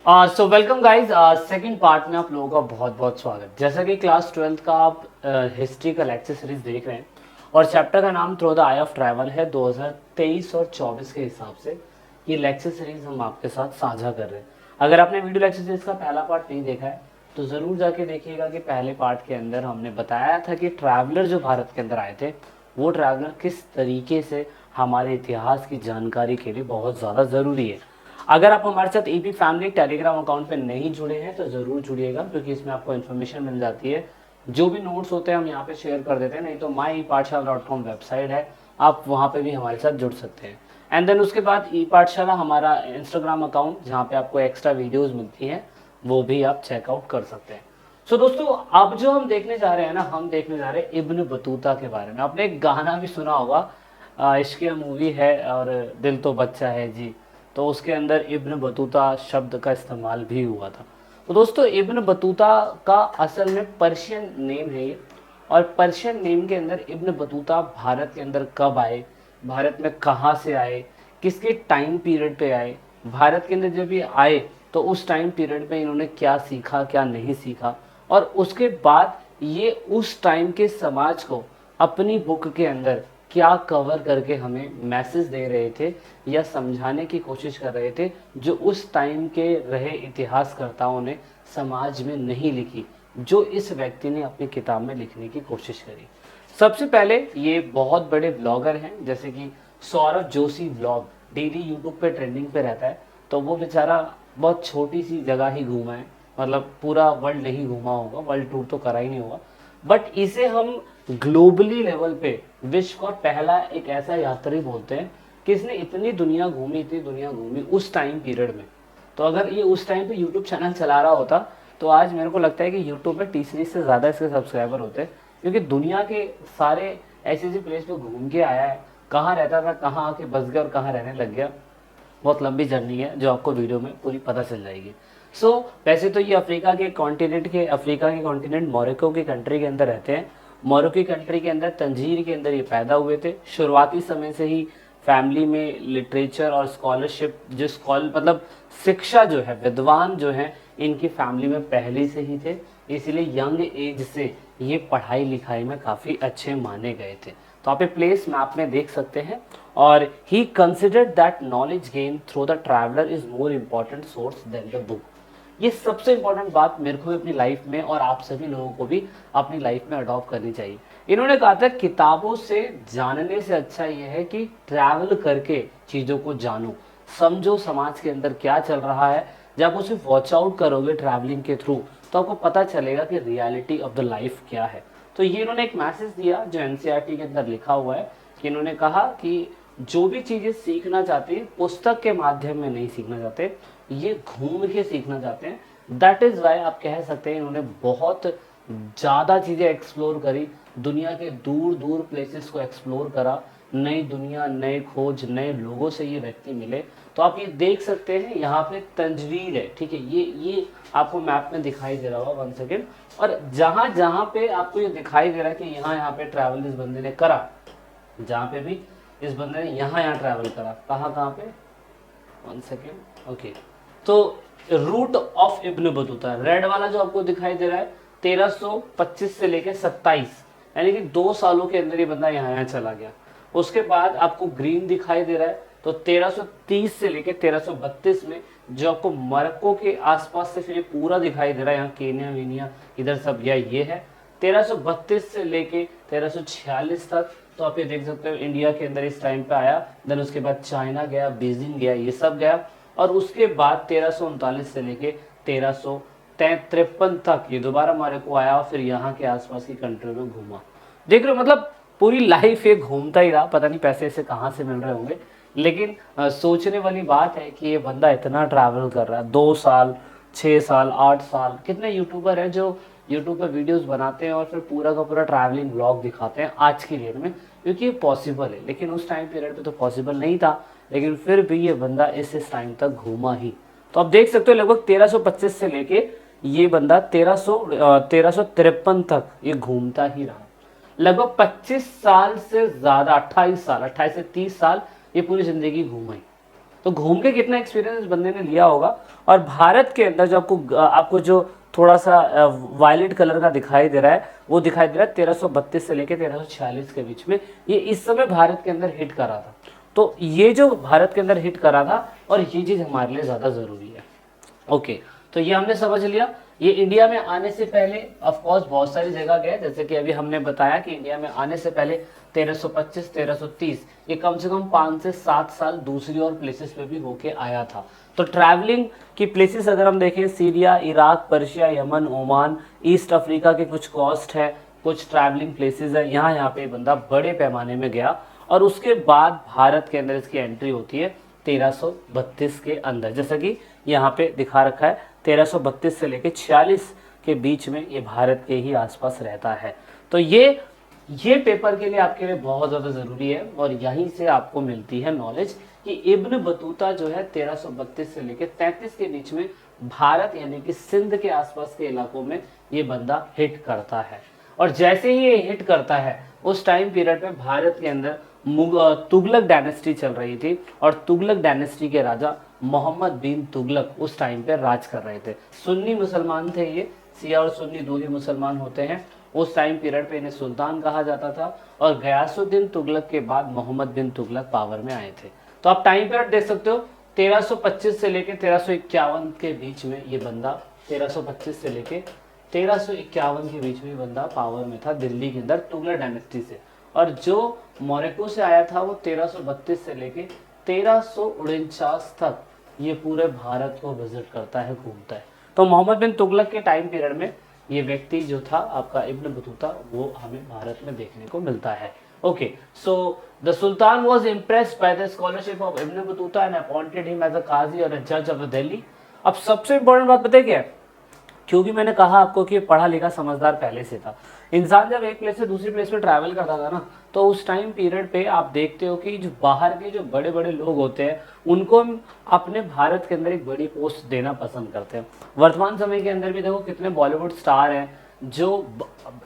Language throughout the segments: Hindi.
So welcome guys. Second part में आप लोगों का बहुत बहुत स्वागत। जैसा कि क्लास 12th का आप हिस्ट्री का लेक्चर सीरीज देख रहे हैं और चैप्टर का नाम through the I of travel है। 2023 और 24 के हिसाब से ये लेक्चर सीरीज हम आपके साथ साझा कर रहे हैं। अगर आपने वीडियो लेक्चर सीरीज का पहला पार्ट नहीं देखा है तो ज़रूर जाके देखिएगा कि पहले पार्ट के अंदर हमने बताया था कि ट्रैवलर जो भारत के अंदर आए थे वो ट्रैवलर किस तरीके से हमारे इतिहास की जानकारी के लिए बहुत ज़्यादा ज़रूरी है। अगर आप हमारे साथ ईपी फैमिली टेलीग्राम अकाउंट पे नहीं जुड़े हैं तो ज़रूर जुड़िएगा, क्योंकि इसमें आपको इन्फॉर्मेशन मिल जाती है। जो भी नोट्स होते हैं हम यहाँ पे शेयर कर देते हैं, नहीं तो mypathshala.com वेबसाइट है, आप वहाँ पे भी हमारे साथ जुड़ सकते हैं। एंड देन उसके बाद ई पाठशाला हमारा इंस्टाग्राम अकाउंट, जहाँ पे आपको एक्स्ट्रा वीडियोज़ मिलती हैं, वो भी आप चेकआउट कर सकते हैं। सो दोस्तों, अब जो हम देखने जा रहे हैं ना, हम देखने जा रहे हैं इब्न बतूता के बारे में। आपने एक गाना भी सुना होगा, इश्क मूवी है और दिल तो बच्चा है जी, तो उसके अंदर इब्न बतूता शब्द का इस्तेमाल भी हुआ था। तो दोस्तों, इब्न बतूता का असल में पर्शियन नेम है ये, और पर्शियन नेम के अंदर इब्न बतूता भारत के अंदर कब आए, भारत में कहाँ से आए, किसके टाइम पीरियड पे आए, भारत के अंदर जब ये आए तो उस टाइम पीरियड में इन्होंने क्या सीखा क्या नहीं सीखा, और उसके बाद ये उस टाइम के समाज को अपनी बुक के अंदर क्या कवर करके हमें मैसेज दे रहे थे या समझाने की कोशिश कर रहे थे, जो उस टाइम के रहे इतिहासकर्ताओं ने समाज में नहीं लिखी, जो इस व्यक्ति ने अपनी किताब में लिखने की कोशिश करी। सबसे पहले ये बहुत बड़े ब्लॉगर हैं, जैसे कि Saurabh Joshi blog daily YouTube पे ट्रेंडिंग पे रहता है। तो वो बेचारा बहुत छोटी सी जगह ही घूमा है, मतलब पूरा वर्ल्ड नहीं घूमा होगा, वर्ल्ड टूर तो करा ही नहीं होगा, बट इसे हम ग्लोबली लेवल पे विश्व का पहला एक ऐसा यात्री बोलते हैं कि इसने इतनी दुनिया घूमी उस टाइम पीरियड में। तो अगर ये उस टाइम पे यूट्यूब चैनल चला रहा होता तो आज मेरे को लगता है कि यूट्यूब पे 30 से ज़्यादा इसके सब्सक्राइबर होते, क्योंकि दुनिया के सारे ऐसे ऐसे प्लेस पे घूम के आया है, कहाँ रहता था, कहाँ आके बस गया और कहाँ रहने लग गया। बहुत लंबी जर्नी है जो आपको वीडियो में पूरी पता चल जाएगी। वैसे तो ये अफ्रीका के कॉन्टिनेंट मोरक्को की कंट्री के अंदर रहते हैं। मोरक्को की कंट्री के अंदर तंजीर के अंदर ये पैदा हुए थे। शुरुआती समय से ही फैमिली में लिटरेचर और स्कॉलरशिप, जो स्कॉल मतलब शिक्षा जो है, विद्वान जो है, इनकी फैमिली में पहले से ही थे, इसलिए यंग एज से ये पढ़ाई लिखाई में काफ़ी अच्छे माने गए थे। तो आप ये प्लेस मैप में देख सकते हैं। और he considered that knowledge gain through the traveller is more important source than the book. ये सबसे इम्पोर्टेंट बात मेरे को भी अपनी लाइफ में और आप सभी लोगों को भी अपनी लाइफ में अडॉप्ट करनी चाहिए। इन्होंने कहा था किताबों से जानने से अच्छा ये है कि ट्रैवल करके चीज़ों को जानो, समझो समाज के अंदर क्या चल रहा है। जब उसे वॉच आउट करोगे ट्रैवलिंग के थ्रू तो आपको पता चलेगा कि रियलिटी ऑफ द लाइफ क्या है। तो ये इन्होंने एक मैसेज दिया जो एनसीईआरटी के अंदर लिखा हुआ है, कि इन्होंने कहा कि जो भी चीज़ें सीखना चाहते हैं पुस्तक के माध्यम में नहीं सीखना चाहते, ये घूम के सीखना चाहते हैं। दैट इज़ वाई आप कह सकते हैं इन्होंने बहुत ज़्यादा चीज़ें एक्सप्लोर करी, दुनिया के दूर दूर प्लेसेस को एक्सप्लोर करा, नई दुनिया, नए खोज, नए लोगों से ये व्यक्ति मिले। तो आप ये देख सकते हैं यहाँ पे तंजवीर है, ठीक है, ये आपको मैप में दिखाई दे रहा होगा, 1 सेकेंड। और जहाँ जहाँ पे आपको ये दिखाई दे रहा है कि यहाँ यहाँ पे ट्रैवल इस बंदे ने करा, जहाँ पे भी इस बंदे ने यहाँ ट्रैवल करा, कहाँ कहाँ पे, 1 सेकेंड, ओके। तो route of Ibn Battuta, red वाला जो आपको दिखाई दे रहा है, 1325 से लेके 27, यानी कि 2 सालों के अंदर ये बंदा यहाँ चला गया। उसके बाद आपको ग्रीन दिखाई दे रहा है, तो 1330 से लेके 1332 में, जो आपको मोरक्को के आसपास से फिर ये पूरा दिखाई दे रहा है, यहाँ केन्या वेनिया इधर सब गया, ये है 1332 से लेके 1346 तक। तो आप ये देख सकते हो इंडिया के अंदर इस टाइम पे आया, देन उसके बाद चाइना गया, बीजिंग गया, ये सब गया। और उसके बाद 1339 से लेके 1353 तक ये दोबारा हमारे को आया और फिर यहाँ के आसपास की कंट्री में घूमा। देख रहे हो, मतलब पूरी लाइफ ये घूमता ही रहा। पता नहीं पैसे ऐसे कहाँ से मिल रहे होंगे, लेकिन सोचने वाली बात है कि ये बंदा इतना ट्रैवल कर रहा है, 2 साल, 6 साल, 8 साल। कितने यूट्यूबर हैं जो यूट्यूब पर वीडियोस बनाते हैं और फिर पूरा का पूरा ट्रैवलिंग व्लॉग दिखाते हैं आज की डेट में, क्योंकि ये पॉसिबल है। लेकिन उस टाइम पीरियड पे तो पॉसिबल नहीं था, लेकिन फिर भी ये बंदा इस टाइम तक घूमा ही। तो आप देख सकते हो लगभग 1325 से लेके ये बंदा 1353 तक ये घूमता ही रहा। लगभग 25 साल से ज़्यादा, 28 साल, 28 से 30 साल ये पूरी ज़िंदगी घूमा ही। तो घूम के कितना एक्सपीरियंस इस बंदे ने लिया होगा। और भारत के अंदर जो आपको जो थोड़ा सा वायलेट कलर का दिखाई दे रहा है, वो दिखाई दे रहा है 1332 से लेकर 1346 के बीच में ये इस समय भारत के अंदर हिट करा था। तो ये जो भारत के अंदर हिट करा था और ये चीज़ हमारे लिए ज़्यादा ज़रूरी है। ओके, तो ये हमने समझ लिया। ये इंडिया में आने से पहले ऑफ कोर्स बहुत सारी जगह गए, जैसे कि अभी हमने बताया कि इंडिया में आने से पहले 1325 1330 ये कम से कम 5 से 7 साल दूसरी और प्लेसेस पे भी होके आया था। तो ट्रैवलिंग की प्लेसेस अगर हम देखें, Syria, Iraq, Persia, Yemen, Oman, east Africa के कुछ कॉस्ट है, कुछ ट्रैवलिंग प्लेसेस है, यहाँ पे बंदा बड़े पैमाने में गया और उसके बाद भारत के अंदर इसकी एंट्री होती है 1332 के अंदर, जैसा कि यहाँ पे दिखा रखा है 1332 से लेकर 46 के बीच में ये भारत के ही आसपास रहता है। तो ये पेपर के लिए आपके लिए बहुत ज़्यादा ज़रूरी है और यहीं से आपको मिलती है नॉलेज कि इब्न बतूता जो है 1332 से लेकर 33 के बीच में भारत यानी कि सिंध के आसपास के इलाकों में ये बंदा हिट करता है। और जैसे ही ये हिट करता है उस टाइम पीरियड में भारत के अंदर तुगलक डायनेस्टी चल रही थी और तुगलक डायनेस्टी के राजा मोहम्मद बिन तुगलक उस टाइम पे राज कर रहे थे। सुन्नी मुसलमान थे, ये शिया और सुन्नी दो ही मुसलमान होते हैं। उस टाइम पीरियड पे इन्हें सुल्तान कहा जाता था और गयासुद्दीन तुगलक के बाद मोहम्मद बिन तुगलक पावर में आए थे। तो आप टाइम पीरियड देख सकते हो 1325 से लेकर 1351 के बीच में ये बंदा 1325 से लेकर 1351 के बीच में बंदा पावर में था दिल्ली के अंदर तुगलक डायनेस्टी से। और जो मोरक्को से आया था वो 1332 से लेके 1349 तक ये पूरे भारत को विजिट करता है, घूमता है। तो मोहम्मद बिन तुगलक के टाइम पीरियड में ये व्यक्ति जो था आपका इब्न बतूता वो हमें भारत में देखने को मिलता है। Okay, so the sultan was impressed by the scholarship of Ibn Battuta and appointed him as a qazi और अ जज ऑफ दिल्ली। अब सबसे इंपॉर्टेंट बात पता है क्या है, क्योंकि मैंने कहा आपको कि पढ़ा लिखा समझदार पहले से था। इंसान जब एक प्लेस से दूसरी प्लेस पे ट्रैवल करता था ना, तो उस टाइम पीरियड पे आप देखते हो कि जो बाहर के जो बड़े बड़े लोग होते हैं उनको हम अपने भारत के अंदर एक बड़ी पोस्ट देना पसंद करते हैं। वर्तमान समय के अंदर भी देखो कितने बॉलीवुड स्टार हैं जो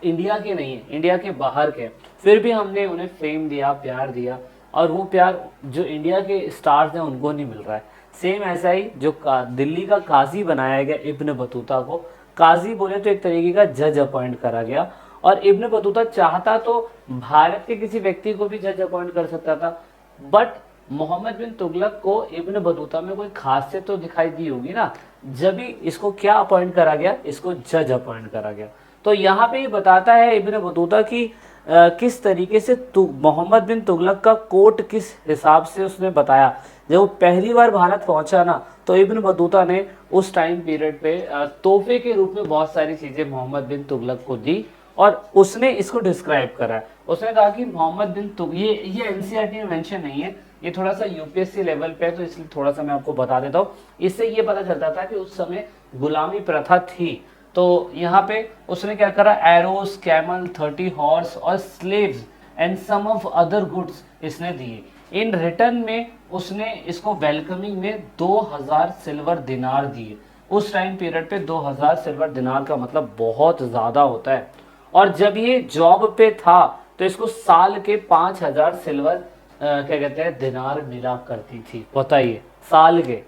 इंडिया के नहीं है, इंडिया के बाहर के, फिर भी हमने उन्हें फेम दिया, प्यार दिया, और वो प्यार जो इंडिया के स्टार्स हैं उनको नहीं मिल रहा है। सेम ऐसा ही जो दिल्ली का काजी बनाया गया इब्न बतूता को, काजी बोले तो एक तरीके का जज अपॉइंट करा गया। और इब्न बतूता चाहता तो भारत के किसी व्यक्ति को भी जज अपॉइंट कर सकता था, बट मोहम्मद बिन तुगलक को इब्न बतूता में कोई खासियत तो दिखाई दी होगी ना, जब भी इसको क्या अपॉइंट करा गया, इसको जज अपॉइंट करा गया। तो यहाँ पे ये बताता है इब्न बतूता की किस तरीके से मोहम्मद बिन तुगलक का कोर्ट किस हिसाब से उसने बताया। जब वो पहली बार भारत पहुंचा ना, तो इब्न बतूता ने उस टाइम पीरियड पे तोहफे के रूप में बहुत सारी चीज़ें मोहम्मद बिन तुगलक को दी और उसने इसको डिस्क्राइब करा है। उसने कहा कि मोहम्मद बिन तुगलक, ये एनसीईआरटी में मेंशन नहीं है, ये थोड़ा सा यूपीएससी लेवल पे है, तो इसलिए थोड़ा सा मैं आपको बता देता हूँ। इससे ये पता चलता था कि उस समय गुलामी प्रथा थी। तो यहाँ पे उसने क्या करा, एरोस, कैमल, 30 हॉर्स और slaves and some of other goods इसने दिए। इन रिटर्न में उसने इसको वेलकमिंग में 2000 सिल्वर दिनार दिए। उस टाइम पीरियड पे 2000 सिल्वर दिनार का मतलब बहुत ज़्यादा होता है। और जब ये जॉब पे था तो इसको साल के 5000 सिल्वर क्या कहते हैं दिनार मिला करती थी, बताइए, साल के।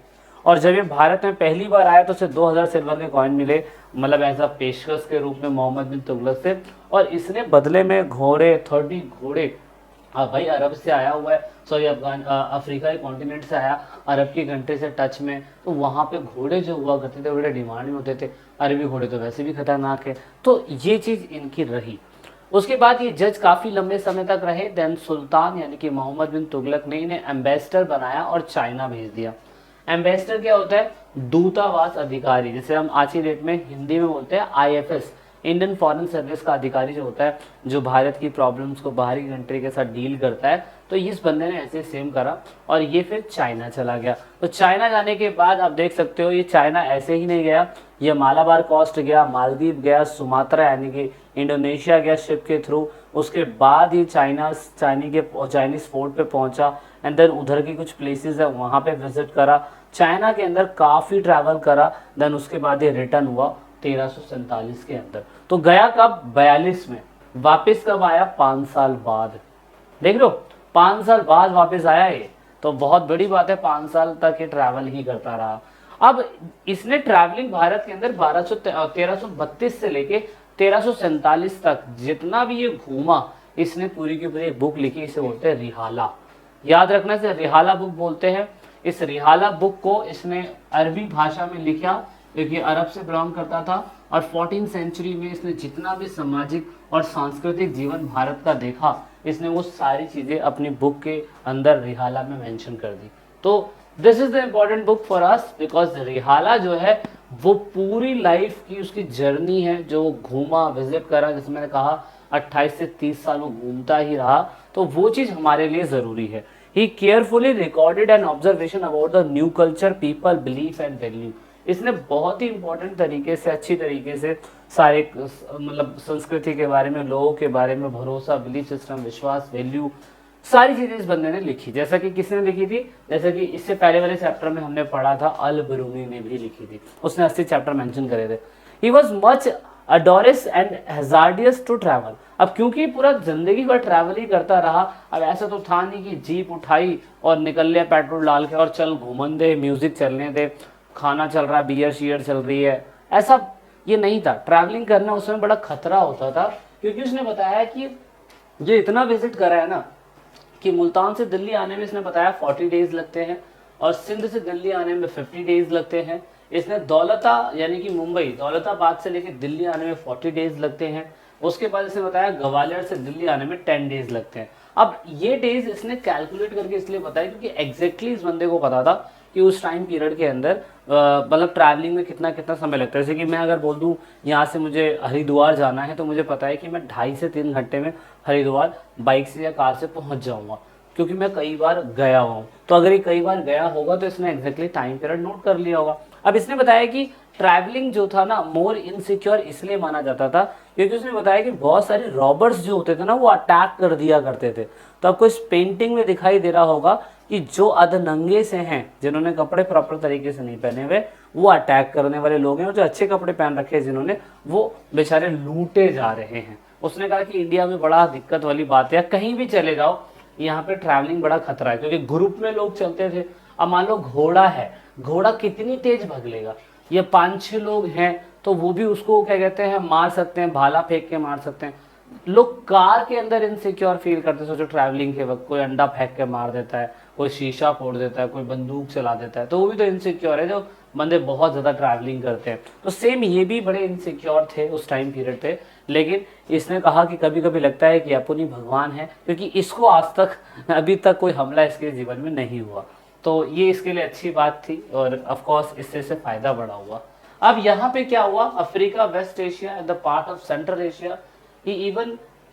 और जब ये भारत में पहली बार आया तो उसे 2000 सिल्वर के कॉइन मिले, मतलब ऐसा पेशकश के रूप में मोहम्मद बिन तुगलक से। और इसने बदले में घोड़े, 30 घोड़े, भाई अरब से आया हुआ है, सॉरी अफ्रीका के कॉन्टिनेंट से आया, अरब की कंट्री से टच में, तो वहाँ पे घोड़े जो हुआ करते थे बड़े डिमांड में होते थे। अरबी घोड़े तो वैसे भी खतरनाक है, तो ये चीज़ इनकी रही। उसके बाद ये जज काफ़ी लंबे समय तक रहे। देन सुल्तान यानी कि मोहम्मद बिन तुगलक ने इन्हें एम्बेसडर बनाया और चाइना भेज दिया। एम्बेसडर क्या होता है, दूतावास अधिकारी, जैसे हम आज की डेट में हिंदी में बोलते हैं आईएफएस, इंडियन फॉरेन सर्विस का अधिकारी जो होता है, जो भारत की प्रॉब्लम्स को बाहरी कंट्री के साथ डील करता है। तो इस बंदे ने ऐसे सेम करा और ये फिर चाइना चला गया। तो चाइना जाने के बाद आप देख सकते हो ये चाइना ऐसे ही नहीं गया, ये मालाबार कोस्ट गया, मालदीव गया, सुमात्रा यानी कि इंडोनेशिया गया शिप के थ्रू। उसके बाद ये चाइनीज पोर्ट पे पहुंचा एंड देन उधर की कुछ प्लेसेस है वहाँ पे विजिट करा, चाइना के अंदर काफ़ी ट्रैवल करा। देन उसके बाद ये रिटर्न हुआ 1347 के अंदर। तो गया कब, 42 में। वापस कब आया, 5 साल बाद। देख लो 5 साल बाद वापस आया ये। तो बहुत बड़ी बात है, 5 साल तक ये ट्रैवल ही करता रहा। अब इसने ट्रैवलिंग भारत के अंदर 1332 से लेके 1347 तक जितना भी ये घूमा, इसने पूरी की पूरी एक बुक लिखी, इसे बोलते हैं रिहाला। याद रखना से रिहाला बुक बोलते हैं। इस रिहाला बुक को इसने अरबी भाषा में लिखा, क्योंकि अरब से बिलोंग करता था, और 14th सेंचुरी में इसने जितना भी सामाजिक और सांस्कृतिक जीवन भारत का देखा, इसने वो सारी चीजें अपनी बुक के अंदर रिहाला में मेंशन कर दी। तो this is the important book for us, because Rihla जो है वो पूरी लाइफ की उसकी जर्नी है, जो वो घूमा, विजिट करा, जैसे मैंने कहा 28 से 30 साल वो घूमता ही रहा, तो वो चीज हमारे लिए जरूरी है। He carefully recorded an observation about the new culture, people, belief and value. इसने बहुत ही इंपॉर्टेंट तरीके से, अच्छी तरीके से सारे मतलब संस्कृति के बारे में, लोगों के बारे में, भरोसा, बिलीफ सिस्टम, विश्वास, वैल्यू, सारी चीजें इस बंदे ने लिखी। जैसा कि किसने लिखी थी, जैसा कि इससे पहले वाले चैप्टर में हमने पढ़ा था, अल बरूनी ने भी लिखी थी, उसने 80 चैप्टर मेंशन करे थे। ही वॉज मच अडोरिस एंड हैजार्डियस टू ट्रैवल। अब क्योंकि पूरा जिंदगी भर ट्रैवल ही करता रहा, अब ऐसा तो था नहीं कि जीप उठाई और निकल लिया पेट्रोल डाल के और चल घूमन दे, म्यूजिक चलने दे, खाना चल रहा है, बियर शियर चल रही है, ऐसा ये नहीं था। ट्रैवलिंग करना उसमें बड़ा खतरा होता था, क्योंकि उसने बताया कि जो इतना विजिट करा है ना, कि मुल्तान से दिल्ली आने में इसने बताया 40 डेज लगते हैं, और सिंध से दिल्ली आने में 50 डेज लगते हैं। इसने दौलता यानी कि मुंबई, दौलताबाद से लेकर दिल्ली आने में 40 डेज लगते हैं। उसके बाद इसने बताया ग्वालियर से दिल्ली आने में 10 डेज लगते हैं। अब ये डेज इसने कैलकुलेट करके इसलिए बताया क्योंकि एग्जैक्टली इस बंदे को पता था कि उस टाइम पीरियड के अंदर मतलब ट्रैवलिंग में कितना कितना समय लगता है। जैसे कि मैं अगर बोल दूं यहाँ से मुझे हरिद्वार जाना है, तो मुझे पता है कि मैं 2.5 से 3 घंटे में हरिद्वार बाइक से या कार से पहुंच जाऊंगा, क्योंकि मैं कई बार गया हूँ। तो अगर ये कई बार गया होगा तो इसने एग्जैक्टली टाइम पीरियड नोट कर लिया होगा। अब इसने बताया कि ट्रैवलिंग जो था ना मोर इनसिक्योर इसलिए माना जाता था क्योंकि उसने बताया कि बहुत सारे रॉबर्स जो होते थे ना वो अटैक कर दिया करते थे। तो आपको इस पेंटिंग में दिखाई दे रहा होगा कि जो अधनंगे से हैं, जिन्होंने कपड़े प्रॉपर तरीके से नहीं पहने हुए, वो अटैक करने वाले लोग हैं, और जो अच्छे कपड़े पहन रखे हैं जिन्होंने, वो बेचारे लूटे जा रहे हैं। उसने कहा कि इंडिया में बड़ा दिक्कत वाली बात है, कहीं भी चले जाओ यहाँ पे ट्रैवलिंग बड़ा खतरा है, क्योंकि ग्रुप में लोग चलते थे। अब मान लो घोड़ा है, घोड़ा कितनी तेज भग लेगा, ये 5-6 लोग हैं तो वो भी उसको क्या कहते हैं मार सकते हैं, भाला फेंक के मार सकते हैं। लोग कार के अंदर इनसिक्योर फील करते हैं, सोचो ट्रैवलिंग के वक्त कोई अंडा फेंक के मार देता है, कोई शीशा फोड़ देता है, कोई बंदूक चला देता है, तो वो भी तो इनसिक्योर है, जो बंदे बहुत ज्यादा ट्रैवलिंग करते हैं। तो सेम ये भी बड़े इनसिक्योर थे उस टाइम पीरियड पे। लेकिन इसने कहा कि कभी कभी लगता है कि अपन ही भगवान है, क्योंकि इसको आज तक अभी तक कोई हमला इसके जीवन में नहीं हुआ। तो ये इसके लिए अच्छी बात थी, और ऑफ कोर्स इससे फायदा बड़ा हुआ। अब यहाँ पे क्या हुआ, Africa, West Asia and the part of Central Asia, he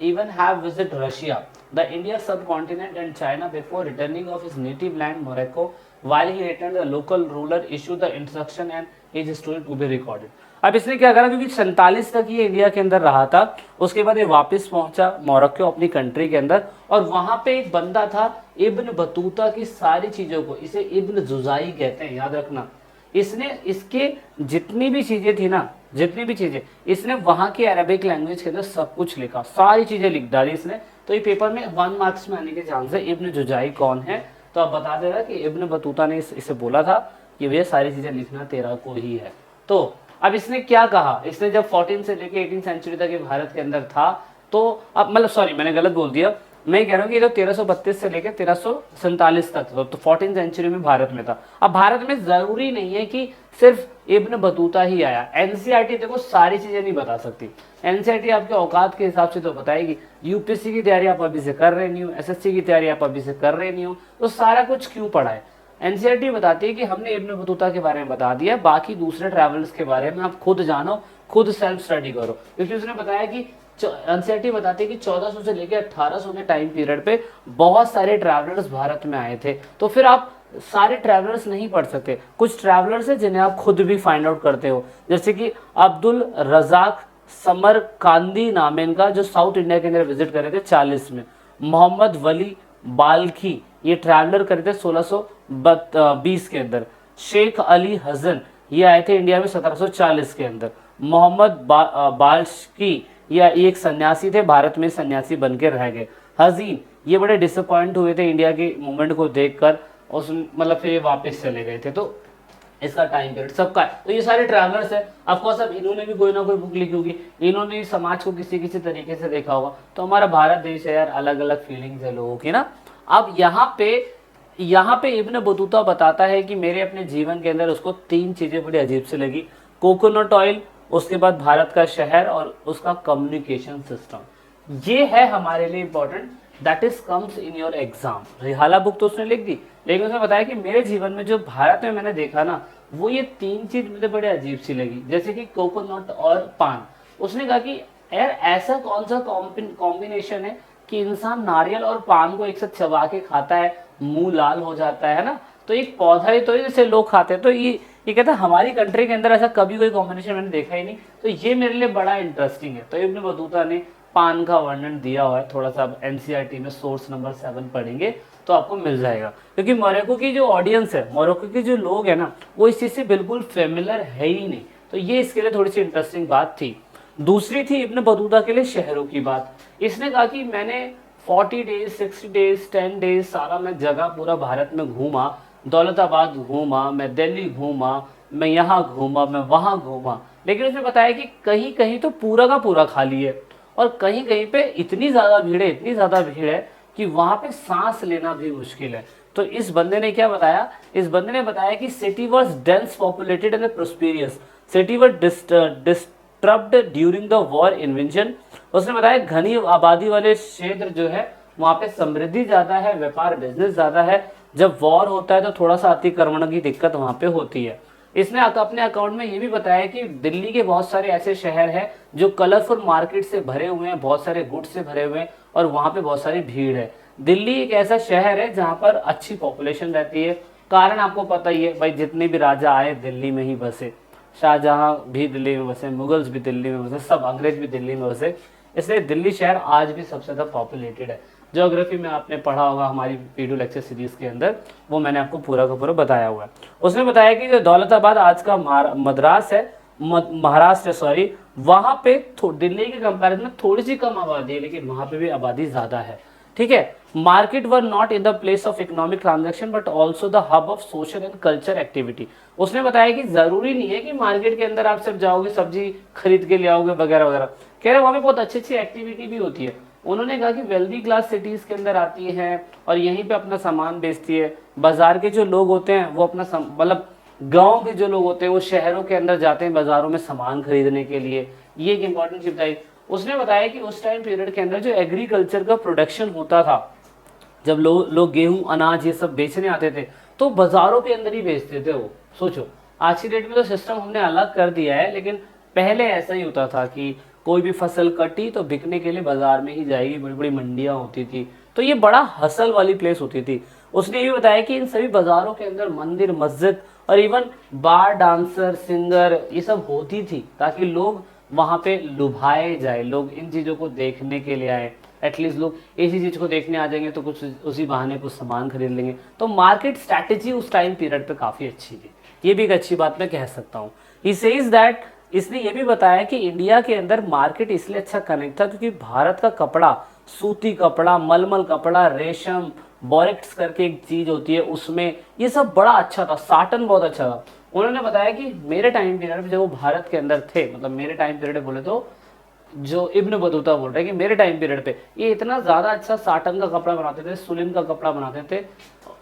even have visit Russia, the India subcontinent and China before returning of his native land Morocco. While he returned, the local ruler issued the instruction and his story to be recorded. अब इसने क्या करा, क्योंकि 47 तक ये इंडिया के अंदर रहा था, उसके बाद ये वापस पहुंचा मोरक्को अपनी कंट्री के अंदर, और वहां पे एक बंदा था इब्न बतूता की सारी चीजों को, इसे इब्न जुजाई कहते हैं, याद रखना। इसने इसके जितनी भी चीजें थी ना, जितनी भी चीजें, इसने वहां की अरेबिक लैंग्वेज के अंदर सब कुछ लिखा, सारी चीजें लिख डाली इसने। तो ये पेपर में 1 मार्क्स में आने के चांस है। इब्न जुजाई कौन है, तो अब बता दे रहा कि इब्न बतूता ने इसे बोला था कि ये सारी चीजें लिखना तेरा को ही है। तो अब इसने क्या कहा, इसने जब 14 से लेके 18 सेंचुरी तक ये भारत के अंदर था, तो अब मतलब सॉरी मैंने गलत बोल दिया, मैं कह रहा हूँ कि ये तो 1332 से लेकर 1347 तक तो 14 सेंचुरी में भारत में था। अब भारत में जरूरी नहीं है कि सिर्फ इब्न बतूता ही आया। एनसीईआरटी देखो सारी चीजें नहीं बता सकती, एनसीईआरटी आपके औकात के हिसाब से तो बताएगी। यूपीएससी की तैयारी आप अभी से कर रहे नहीं हो, एसएससी की तैयारी आप अभी से कर रहे नहीं हो, तो सारा कुछ क्यों पढ़ा है। एनसीईआरटी बताती है कि हमने इब्न बतूता के बारे में बता दिया, बाकी दूसरे ट्रैवलर्स के बारे में आप खुद जानो, खुद सेल्फ स्टडी करो। क्योंकि उसने बताया कि एनसीईआरटी बताती है कि 1400 से लेकर 1800 के टाइम पीरियड पे बहुत सारे ट्रैवलर्स भारत में आए थे। तो फिर आप सारे ट्रैवलर्स नहीं पढ़ सकते, कुछ ट्रैवलर्स है जिन्हें आप खुद भी फाइंड आउट करते हो, जैसे कि अब्दुल रजाक समरकांदी नाम है इनका, जो साउथ इंडिया के अंदर विजिट करे थे 40 में। मोहम्मद वली बाल्खी ये ट्रैवलर करे थे 1620 के अंदर। शेख अली हसन ये आए थे इंडिया में 1740 के अंदर। मोहम्मद बाल्शकी ये एक सन्यासी थे, भारत में सन्यासी बन के रह गए। हजीन ये बड़े डिसअपॉइंट हुए थे इंडिया के मूवमेंट को देखकर, और मतलब फिर ये वापस चले गए थे। तो इसका टाइम पीरियड सबका है। तो ये सारे ट्रैवलर्स है, ऑफकोर्स अब इन्होंने भी कोई ना कोई बुक लिखी होगी, इन्होंने भी समाज को किसी किसी तरीके से देखा होगा। तो हमारा भारत देश है यार, अलग अलग फीलिंग्स है लोगों की ना। अब यहाँ पे इब्न बतूता बताता है कि मेरे अपने जीवन के अंदर उसको 3 चीजें बड़ी अजीब से लगी, कोकोनट ऑयल, उसके बाद भारत का शहर और उसका कम्युनिकेशन सिस्टम। ये है हमारे लिए important, that is comes in your exam. Rihla book तो उसने लिख दी, लेकिन उसने बताया कि मेरे जीवन में जो भारत में मैंने देखा ना, वो ये 3 चीज मुझे बड़े अजीब सी लगी, जैसे कि कोकोनट और पान। उसने कहा कि यार ऐसा कौन सा कॉम्बिनेशन है कि इंसान नारियल और पान को एक साथ चबा के खाता है, मुंह लाल हो जाता है ना। तो एक पौधा ही तो है जैसे लोग खाते हैं। तो ये कहता है हमारी कंट्री के अंदर ऐसा कभी कोई कॉम्बिनेशन मैंने देखा ही नहीं। तो ये मेरे लिए बड़ा इंटरेस्टिंग है। तो इब्न बतूता ने पान का वर्णन दिया हुआ है, थोड़ा सा एनसीईआरटी में सोर्स नंबर 7 पढ़ेंगे तो आपको मिल जाएगा। क्योंकि मोरक्को की जो ऑडियंस है, मोरक्को के जो लोग हैं ना, वो इस चीज से बिल्कुल फेमिलर है ही नहीं। तो ये इसके लिए थोड़ी सी इंटरेस्टिंग बात थी। दूसरी थी इब्न बतूता के लिए शहरों की बात। इसने कहा कि मैंने 40 डेज 60 डेज 10 डेज सारा मैं जगह पूरा भारत में घूमा, दौलताबाद घूमा, मैं दिल्ली घूमा, मैं यहाँ घूमा, मैं वहाँ घूमा, लेकिन उसने बताया कि कहीं कहीं तो पूरा का पूरा खाली है और कहीं कहीं पे इतनी ज़्यादा भीड़ है, इतनी ज़्यादा भीड़ है कि वहाँ पे सांस लेना भी मुश्किल है। तो इस बंदे ने क्या बताया, इस बंदे ने बताया कि city was dense populated and prosperous, city was disturbed during the war invention. उसने बताया घनी आबादी वाले क्षेत्र जो है वहाँ पे समृद्धि ज़्यादा है, व्यापार बिजनेस ज़्यादा है। जब वॉर होता है तो थोड़ा सा अतिक्रमण की दिक्कत वहाँ पे होती है। इसने अपने अकाउंट में ये भी बताया कि दिल्ली के बहुत सारे ऐसे शहर हैं जो कलरफुल मार्केट से भरे हुए हैं, बहुत सारे गुड्स से भरे हुए हैं और वहाँ पे बहुत सारी भीड़ है। दिल्ली एक ऐसा शहर है जहाँ पर अच्छी पॉपुलेशन रहती है। कारण आपको पता ही है भाई, जितने भी राजा आए दिल्ली में ही बसे, शाहजहां भी दिल्ली में बसे, मुगल्स भी दिल्ली में बसे, सब अंग्रेज भी दिल्ली में बसे। इसलिए दिल्ली शहर आज भी सबसे ज़्यादा पॉपुलेटेड है। ज्योग्राफी में आपने पढ़ा होगा हमारी वीडियो लेक्चर सीरीज के अंदर, वो मैंने आपको पूरा का पूरा बताया हुआ है। उसने बताया कि जो दौलताबाद आज का मद्रास है, महाराष्ट्र सॉरी, वहाँ पे दिल्ली के कंपैरिजन में थोड़ी सी कम आबादी है, लेकिन वहाँ पे भी आबादी ज़्यादा है। ठीक है, market were not in the place of economic transaction but also the hub of social and culture activity. उसने बताया कि जरूरी नहीं है कि मार्केट के अंदर आप सब जाओगे सब्जी खरीद के ले आओगे वगैरह वगैरह, कह रहे वहाँ पे बहुत अच्छी अच्छी एक्टिविटी भी होती है। उन्होंने कहा कि वेल्दी क्लास सिटीज के अंदर आती है और यहीं पे अपना सामान बेचती है। बाजार के जो लोग होते हैं वो अपना मतलब गांव के जो लोग होते हैं वो शहरों के अंदर जाते हैं बाजारों में सामान खरीदने के लिए। ये एक इंपॉर्टेंट चीज बताई। उसने बताया कि उस टाइम पीरियड के अंदर जो एग्रीकल्चर का प्रोडक्शन होता था, जब लोग गेहूं अनाज ये सब बेचने आते थे तो बाजारों के अंदर ही बेचते थे वो। सोचो आज की डेट में तो सिस्टम हमने अलग कर दिया है, लेकिन पहले ऐसा ही होता था कि कोई भी फसल कटी तो बिकने के लिए बाजार में ही जाएगी, बड़ी बड़ी मंडियां होती थी। तो ये बड़ा हसल वाली प्लेस होती थी। उसने ये भी बताया कि इन सभी बाजारों के अंदर मंदिर, मस्जिद और इवन बार, डांसर, सिंगर ये सब होती थी ताकि लोग वहां पे लुभाए जाए, लोग इन चीजों को देखने के लिए आए। एटलीस्ट लोग इसी चीज को देखने आ जाएंगे तो कुछ उसी बहाने कुछ सामान खरीद लेंगे। तो मार्केट स्ट्रैटेजी उस टाइम पीरियड पे काफी अच्छी थी, ये भी एक अच्छी बात मैं कह सकता हूँ। ही सेज दैट, इसने ये भी बताया कि इंडिया के अंदर मार्केट इसलिए अच्छा कनेक्ट था क्योंकि भारत का कपड़ा, सूती कपड़ा, मलमल कपड़ा, रेशम, बोरेक्स करके एक चीज होती है उसमें, ये सब बड़ा अच्छा था, साटन बहुत अच्छा था। उन्होंने बताया कि मेरे टाइम पीरियड में जब वो भारत के अंदर थे, मतलब मेरे टाइम पीरियड बोले तो जो इब्न बतूता बोल रहे हैं कि मेरे टाइम पीरियड पे ये इतना ज्यादा अच्छा साटन का कपड़ा बनाते थे, सुलिन का कपड़ा बनाते थे,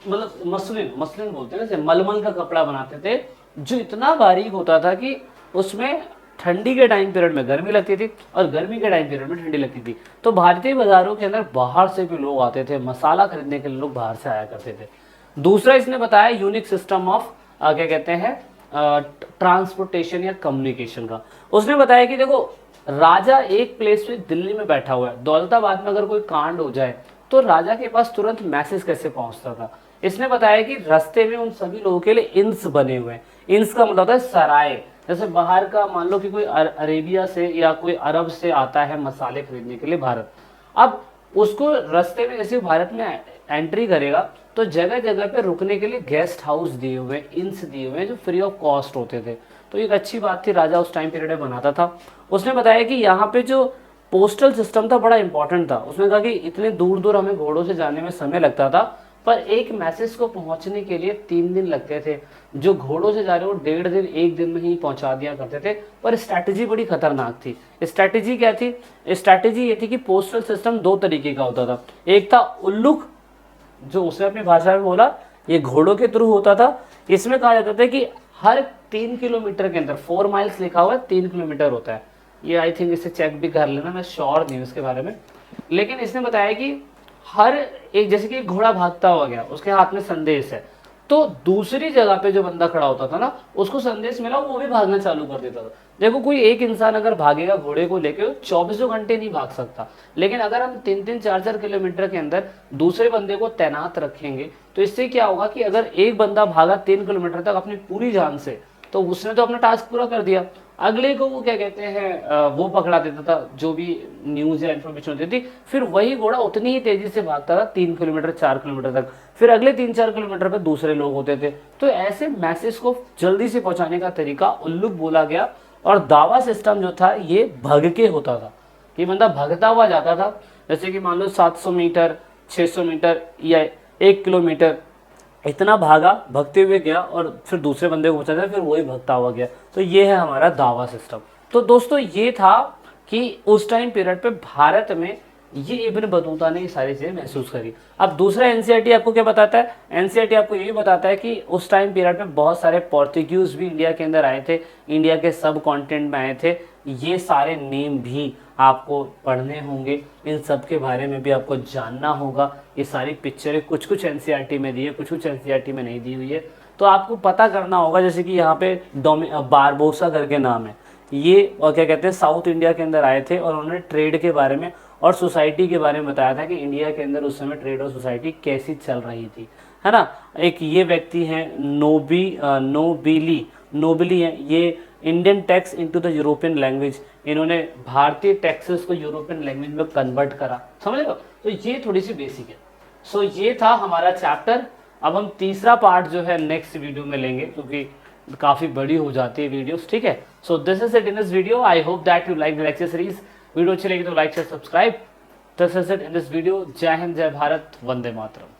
मतलब मसलिन बोलते हैं जैसे, मलमल का कपड़ा बनाते थे जो इतना बारीक होता था कि उसमें ठंडी के टाइम पीरियड में गर्मी लगती थी और गर्मी के टाइम पीरियड में ठंडी लगती थी। तो भारतीय बाजारों के अंदर बाहर से भी लोग आते थे, मसाला खरीदने के लिए लोग बाहर से आया करते थे। दूसरा इसने बताया यूनिक सिस्टम ऑफ क्या कहते हैं ट्रांसपोर्टेशन या कम्युनिकेशन का। उसने बताया कि देखो राजा एक प्लेस पे दिल्ली में बैठा हुआ है, दौलताबाद में अगर कोई कांड हो जाए तो राजा के पास तुरंत मैसेज कैसे पहुंचता था। इसने बताया कि रास्ते में उन सभी लोगों के लिए इंस बने हुए हैं। इंस का मतलब होता है सराय, जैसे बाहर का मान लो कि कोई अरेबिया से या कोई अरब से आता है मसाले खरीदने के लिए भारत, अब उसको रास्ते में जैसे भारत में एंट्री करेगा तो जगह जगह पे रुकने के लिए गेस्ट हाउस दिए हुए, इंस दिए हुए जो फ्री ऑफ कॉस्ट होते थे। तो एक अच्छी बात थी, राजा उस टाइम पीरियड में बनाता था। उसने बताया कि यहाँ पे जो पोस्टल सिस्टम था बड़ा इंपॉर्टेंट था। उसने कहा कि इतने दूर दूर हमें घोड़ों से जाने में समय लगता था, पर एक मैसेज को पहुंचने के लिए 3 दिन लगते थे। जो घोड़ों से जा रहे हो 1.5 दिन 1 दिन में ही पहुंचा दिया करते थे। पर स्ट्रैटेजी बड़ी खतरनाक थी। स्ट्रैटेजी क्या थी? स्ट्रैटेजी ये थी कि पोस्टल सिस्टम 2 तरीके का होता था। एक था उल्लुक, जो उसने अपनी भाषा में बोला, ये घोड़ों के थ्रू होता था। इसमें कहा जाता था कि हर 3 किलोमीटर के अंदर, 4 माइल्स लिखा हुआ है, 3 किलोमीटर होता है। ये आई थिंक इसे चेक भी कर लेना, मैं श्योर नहीं उसके बारे में। लेकिन इसने बताया कि हर एक, जैसे कि एक घोड़ा भागता हुआ गया, उसके हाथ में संदेश है, तो दूसरी जगह पे जो बंदा खड़ा होता था ना, उसको संदेश मिला, वो भी भागना चालू कर देता था। देखो, कोई एक इंसान अगर भागेगा घोड़े को लेके, 24 घंटे नहीं भाग सकता। लेकिन अगर हम 3-3, 4-4 किलोमीटर के अंदर दूसरे बंदे को तैनात रखेंगे, तो इससे क्या होगा कि अगर एक बंदा भागा 3 किलोमीटर तक अपनी पूरी जान से, तो उसने तो अपना टास्क पूरा कर दिया। अगले को वो क्या कहते हैं, वो पकड़ा देता था, जो भी न्यूज या इन्फॉर्मेशन होती थी। फिर वही घोड़ा उतनी ही तेजी से भागता था 3 किलोमीटर 4 किलोमीटर तक। फिर अगले 3-4 किलोमीटर पे दूसरे लोग होते थे। तो ऐसे मैसेज को जल्दी से पहुंचाने का तरीका उल्लुक बोला गया। और दावा सिस्टम जो था ये भग के होता था, कि बंदा भगता हुआ जाता था। जैसे कि मान लो 700 मीटर, 600 मीटर या 1 किलोमीटर, इतना भागा, भगते हुए गया और फिर दूसरे बंदे को पहुंचा दिया, फिर वही भगता हुआ गया। तो ये है हमारा दावा सिस्टम। तो दोस्तों ये था कि उस टाइम पीरियड पे भारत में ये इब्न बतूता ने ये सारी चीजें महसूस करी। अब दूसरा एनसीईआरटी आपको क्या बताता है? एनसीईआरटी आपको ये बताता है कि उस टाइम पीरियड में बहुत सारे पोर्तुगीज भी इंडिया के अंदर आए थे, इंडिया के सब कॉन्टिनेंट में आए थे। ये सारे नेम भी आपको पढ़ने होंगे, इन सब के बारे में भी आपको जानना होगा। ये सारी पिक्चरें कुछ कुछ एनसीईआरटी में दी है, कुछ कुछ एनसीईआरटी में नहीं दी हुई है, तो आपको पता करना होगा। जैसे कि यहाँ पे बारबोसा करके नाम है, ये और क्या कहते हैं, साउथ इंडिया के अंदर आए थे और उन्होंने ट्रेड के बारे में और सोसाइटी के बारे में बताया था कि इंडिया के अंदर उस समय ट्रेड और सोसाइटी कैसी चल रही थी, है ना। एक ये व्यक्ति हैं नोबिली हैं, ये Indian tax into the European language, इन्होंने भारतीय टैक्सेस को यूरोपियन लैंग्वेज में कन्वर्ट करा, समझ लो। तो ये थोड़ी सी बेसिक है। सो ये था हमारा चैप्टर। अब हम तीसरा पार्ट जो है नेक्स्ट वीडियो में लेंगे, क्योंकि काफ़ी बड़ी हो जाती है वीडियोस, ठीक है। So this is it in this video. I hope that you like the lecture series. Video अच्छी लगी तो like share subscribe. This is it in this video. जय हिंद, जय भारत, वंदे मातरम।